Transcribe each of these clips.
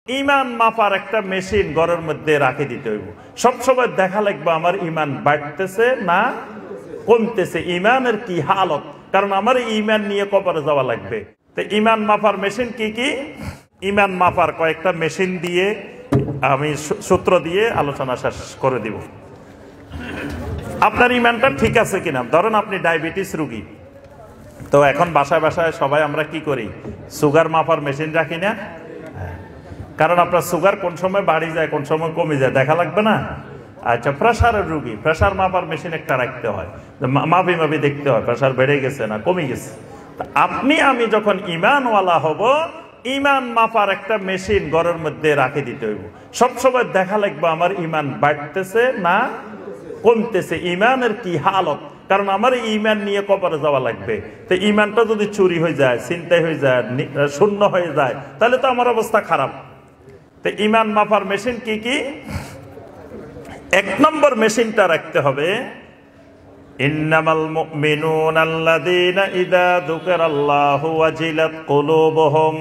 ইমান মাপার একটা মেশিন ঘরের মধ্যে রাখে দিতে হইব। সবসময় দেখা লাগবে আমার ইমান বাড়তেছে না কমতেছে, ইমানের কি হালত, কারণ আমার ইমান নিয়ে কবরে যাওয়া লাগবে। তো ইমান মাপার মেশিন কি কি? ইমান মাপার কয়েকটা মেশিন দিয়ে আমি সূত্র দিয়ে আলোচনা শেষ করে দিব। আপনার ইমানটা ঠিক আছে কিনা। ধরেন আপনি ডায়াবেটিস রোগী, তো এখন বাসায় বাসায় সবাই আমরা কি করি, সুগার মাপার মেশিন রাখি না? কারণ আপনার সুগার কোন সময় বাড়ি যায় কোন সময় কমে যায় দেখা লাগবে না? আচ্ছা, প্রেশারের রোগী, প্রেশার মাপার মেশিন একটা রাখতে হয়, মাপি মাপি দেখতে হয় প্রেশার বেড়ে গেছে না কমে গেছে। আপনি আমি যখন ইমানওয়ালা হব, ইমান মাপার একটা মেশিন ঘরের মধ্যে রাখে দিতে হইব। সবসময় দেখা লাগবে আমার ইমান বাড়তেছে না কমতেছে, ইমানের কি হালত, কারণ আমার ইমান নিয়ে কবরে যাওয়া লাগবে। তো ইমানটা যদি চুরি হয়ে যায়, ছিনতাই হয়ে যায়, শূন্য হয়ে যায়, তাহলে তো আমার অবস্থা খারাপ। তো ইমান মাপার মেশিন কি কি? এক নম্বর মেশিনটা রাখতে হবে, ইন্নামাল মুমিনুনা আল্লাযীনা ইযা যুকিরাল্লাহু ওয়াজিলাত কুলুবুহুম।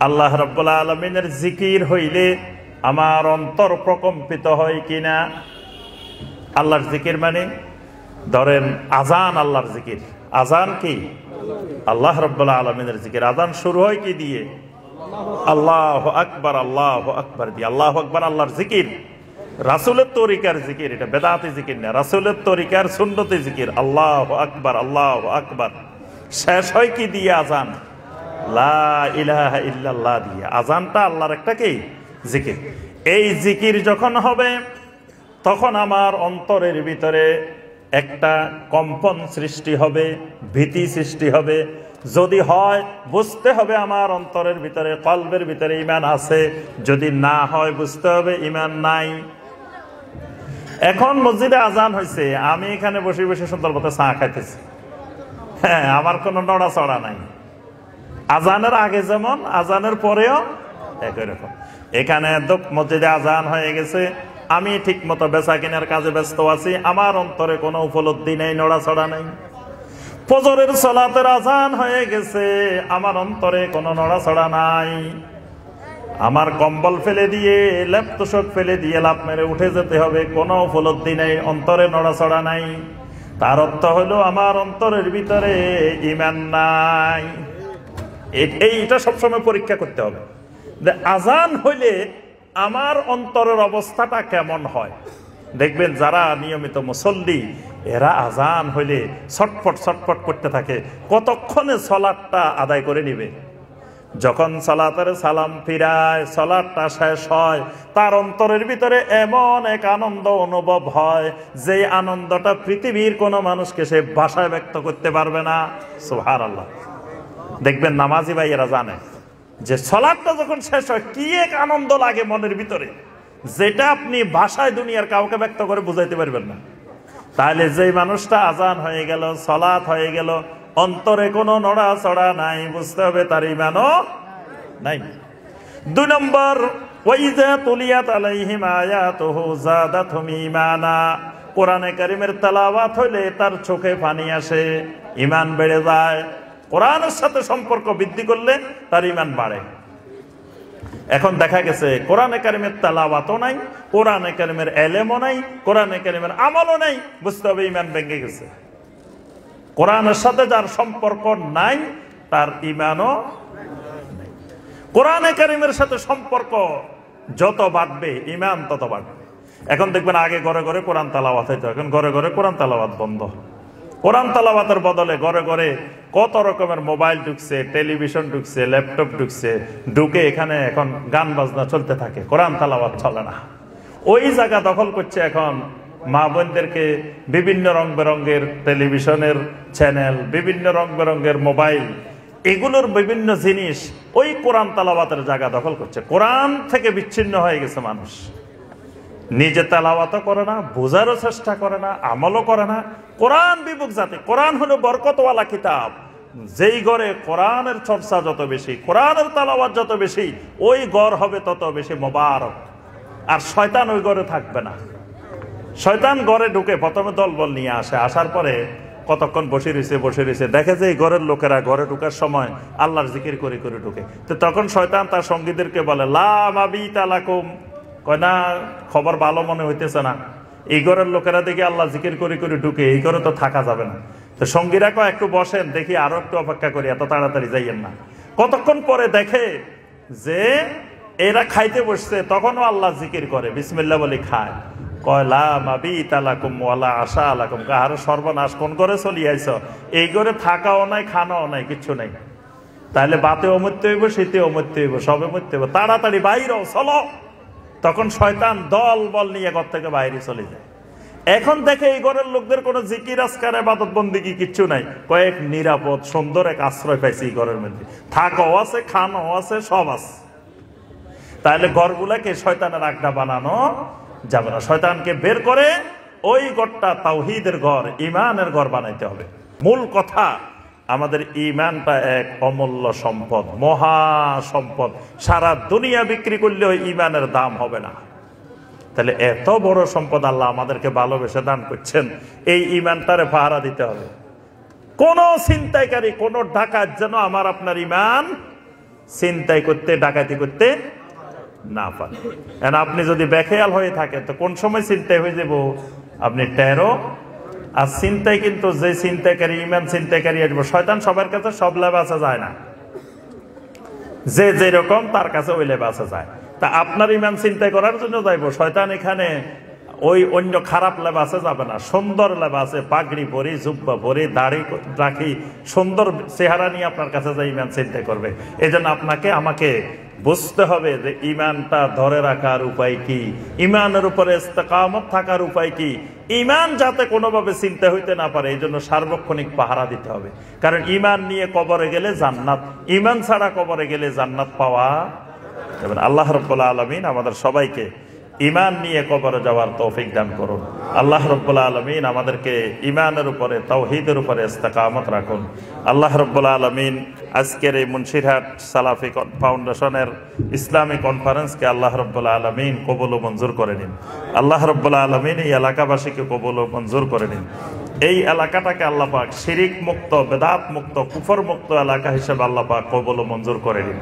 আল্লাহ রাব্বুল আলামিনের জিকির হইলে আমার অন্তর প্রকম্পিত হয় কিনা। আল্লাহর জিকির মানে ধরেন আজান, আল্লাহর জিকির। আজান কি? আল্লাহ রাব্বুল আলামিনের জিকির। আজান শুরু হয় কি দিয়ে? আল্লাহু আকবার, আল্লাহু আকবার দিয়ে। আল্লাহু আকবার আল্লাহর জিকির, রাসূলের তরিকার জিকির, এটা বেদাতি জিকির না, রাসূলের তরিকার সুন্নতি জিকির। আল্লাহু আকবার, আল্লাহু আকবার। শেষ হয় কি দিয়ে? আজান, লা ইলাহা ইল্লাল্লাহ দিয়ে। আজানটা আল্লাহর একটা কি জিকির। এই জিকির যখন হবে তখন আমার অন্তরের ভিতরে একটা কম্পন সৃষ্টি হবে, ভীতি সৃষ্টি হবে। যদি হয় বুঝতে হবে আমার অন্তরের ভিতরে, কলবের ভিতরে ঈমান আছে। যদি না হয় বুঝতে হবে ঈমান নাই। এখন মসজিদে আজান হয়েছে, আমি এখানে বসে বসে সুন্দর মতো চা খাইতেছি, হ্যাঁ, আমার কোনো নড়াচড়া নাই। আজানের আগে যেমন আজানের পরেও একই রকম। এখানে মসজিদে আজান হয়ে গেছে, আমি ঠিক মতো বেচা কেনার কাজে ব্যস্ত আছি, আমার অন্তরে কোনো উপলব্ধি নেই, নড়াচড়া নেই। ফজরের সালাতের আজান হয়ে গেছে, আমার অন্তরে কোনো নড়াচড়া নাই। আমার কম্বল ফেলে দিয়ে, লেপ তোষক ফেলে দিয়ে লাফ মেরে উঠে যেতে হবে, কোনো উপলব্ধি নেই, অন্তরে নড়াচড়া নাই। তার অর্থ হলো আমার অন্তরের ভিতরে ঈমান নাই। এইটা সবসময় পরীক্ষা করতে হবে যে আজান হইলে আমার অন্তরের অবস্থাটা কেমন হয়। দেখবেন যারা নিয়মিত মুসল্লি, এরা আজান হইলে ছটফট ছটফট করতে থাকে, কতক্ষণে সালাতটা আদায় করে নিবে। যখন সালাতের সালাম ফিরায়, সালাতটা শেষ হয়, তার অন্তরের ভিতরে এমন এক আনন্দ অনুভব হয়, যে আনন্দটা পৃথিবীর কোনো মানুষকে সে ভাষায় ব্যক্ত করতে পারবে না। সুবহানাল্লাহ। দেখবেন নামাজি ভাইয়েরা জানে যে সালাতটা যখন শেষ হয় কি এক আনন্দ লাগে মনের ভিতরে, যেটা আপনি ভাষায় দুনিয়ার কাউকে ব্যক্ত করে বুঝাইতে পারবেন না। তাহলে যেই মানুষটা আজান হয়ে গেল, সালাত হয়ে গেল, অন্তরে কোনো নড়াচড়া নাই, বুঝতে হবে তার ঈমানও নাই। ২ নম্বর, ওয়াইযা তুলিয়াত আলাইহিম আয়াতুহু যাদাতহুম ঈমানা। কোরআনে কারীমের তেলাওয়াত হইলে তার চোখে পানি আসে, ঈমান বেড়ে যায়। কোরআনের সাথে সম্পর্ক বৃদ্ধি করলে তার ঈমান বাড়ে। এখন দেখা গেছে কোরআনে কারীমের তেলাওয়াতও নাই, কোরআনে কারীমের ইলমও নাই, কোরআনে কারীমের আমলও নাই, বুঝতে হবে ঈমান ভেঙে গেছে। কোরআনের সাথে যার সম্পর্ক নাই তার ঈমানও নাই। কোরআনে কারীমের সাথে সম্পর্ক যত বাড়বে ঈমান তত বাড়বে। এখন দেখবেন আগে ঘরে ঘরে কোরআন তেলাওয়াত হইতো, এখন ঘরে ঘরে কোরআন তেলাওয়াত বন্ধ। কোরআন তেলাওয়াতের বদলে ঘরে ঘরে কত রকমের মোবাইল ঢুকছে, টেলিভিশন ঢুকছে, ল্যাপটপ ঢুকছে, ঢুকে এখানে এখন গান বাজনা চলতে থাকে, কোরআন তেলাওয়াত চলে না। ওই জায়গা দখল করছে এখন মা বোনদেরকে বিভিন্ন রং বেরঙ্গের টেলিভিশনের চ্যানেল, বিভিন্ন রং বেরঙ্গের মোবাইল, এগুলোর বিভিন্ন জিনিস ওই কোরআন তেলাওয়াতের জায়গা দখল করছে। কোরআন থেকে বিচ্ছিন্ন হয়ে গেছে মানুষ, নিজে তেলাওয়াতও করে না, বোঝারও চেষ্টা করে না, আমলও করে না। কোরআন বিমুখ জাতি। কোরআন হলো বরকতওয়ালা কিতাব। যেই ঘরে কোরআনের চর্চা যত বেশি, কোরআনের তেলাওয়াত যত বেশি, ওই ঘর হবে তত বেশি মোবারক। আর শয়তান ওই ঘরে থাকবে না। শয়তান ঘরে ঢুকে প্রথমে দলবল নিয়ে আসে, আসার পরে কতক্ষণ বসে রয়েছে দেখে যে এই ঘরের লোকেরা ঘরে ঢুকার সময় আল্লাহর জিকির করে করে ঢুকে। তো তখন শয়তান তার সঙ্গীদেরকে বলে লা মাবিতা লাকুম, কয় না খবর ভালো মনে হইতেছে না, এই ঘরের লোকেরা দেখি আল্লাহ জিকির করে করে ঢুকে, এই ঘরে তো থাকা যাবে না। তো সঙ্গীরা কয় একটু বসেন, দেখি আরো একটু অপেক্ষা করি, এত তাড়াতাড়ি যাইয়েন না। কতক্ষণ পরে দেখে যে এরা খাইতে বসছে, তখনও আল্লাহ জিকির করে, বিসমিল্লাহ বলে খায়। কয় লা মাবিতা লাকুম ওয়ালা আশা লাকুম, কাহার সর্বনাশ, কোন করে চলি আইছ, এই ঘরে থাকাও নাই খানাও নাই কিচ্ছু নাই, তাহলে বাতেও মরতে হইব শীতেও মরতে হইব সবে মরতে হইব, তাড়াতাড়ি বাইরে চলো। তখন শয়তান দল বল নিয়ে ঘর থেকে বাইরে চলে যায়। এখন দেখে এই ঘরের লোকদের কোনো জিকির আজকার ইবাদত বন্দেগী কিচ্ছু নাই, কয়েক নিরাপদ সুন্দর এক আশ্রয় পাইছে এই ঘরের মধ্যে, থাকাও আছে খানাও আছে সব আছে। তাহলে ঘরগুলাকে শয়তানের আড্ডা বানানো যাবে না, শয়তানকে বের করে ওই ঘরটা তাওহীদের ঘর, ঈমানের ঘর বানাইতে হবে। মূল কথা, আমাদের ঈমানটা এক অমূল্য সম্পদ, মহা সম্পদ, সারা দুনিয়া বিক্রি করলেও ঈমানের দাম হবে না। তাহলে এত বড় সম্পদ আল্লাহ আমাদেরকে ভালোবেসে দান করছেন, এই ঈমানটারে পাহারা দিতে হবে। কোন ছিনতাইকারী, কোন ডাকাত যেন আমার আপনার ঈমান ছিনতাই করতে, ডাকাতি করতে না পারে। আপনি যদি বেখেয়াল হয়ে থাকেন তো কোন সময় ছিনতাই হয়ে যাব আপনি টেরো। আর ছিনতাই কিন্তু যে ছিনতাইকারী, ঈমান ছিনতাইকারী আসবো, শয়তান সবার কাছে সব লেবাসে যায় না, যে যেরকম তার কাছে ওই লেবাসে যায়। তা আপনার ঈমান ছিনতাই করার জন্য যাইব, শয়তান এখানে ওই অন্য খারাপ লেবাসে যাবে না, সুন্দর লেবাসে পাগড়ি পরি, জুব্বা পরি, দাড়ি রাখি, সুন্দর চেহারা নিয়ে আপনার কাছে যাই ঈমান ছিনতাই করবে। এই জন্য আপনাকে আমাকে বুঝতে হবে যে ঈমানটা ধরে রাখার উপায় কি, ঈমানের উপরে ইস্তেকামত থাকার উপায় কি, ঈমান যাতে কোনোভাবে চিন্তা হইতে না পারে, এই জন্য সার্বক্ষণিক পাহারা দিতে হবে। কারণ ঈমান নিয়ে কবরে গেলে জান্নাত, ঈমান ছাড়া কবরে গেলে জান্নাত পাওয়া যাবে না। আল্লাহ রাব্বুল আলামিন আমাদের সবাইকে ঈমান নিয়ে কবরে যাওয়ার তৌফিক দান করুন। আল্লাহ রাব্বুল আলামিন আমাদেরকে ঈমানের উপরে, তাওহীদের উপরে ইস্তেকামত রাখুন। আল্লাহ রাব্বুল আলামিন আজকের এই মুন্সিরহাট সালাফি ফাউন্ডেশনের ইসলামী কনফারেন্সকে আল্লাহ রাব্বুল আলামিন কবুল ও মঞ্জুর করে নিন। আল্লাহ রাব্বুল আলামিন এই এলাকাবাসীকে কবুল ও মঞ্জুর করে নিন। এই এলাকাটাকে আল্লাহ পাক শিরিক মুক্ত, বেদাত মুক্ত, কুফর মুক্ত এলাকা হিসেবে আল্লাহ পাক কবুল ও মঞ্জুর করে নিন।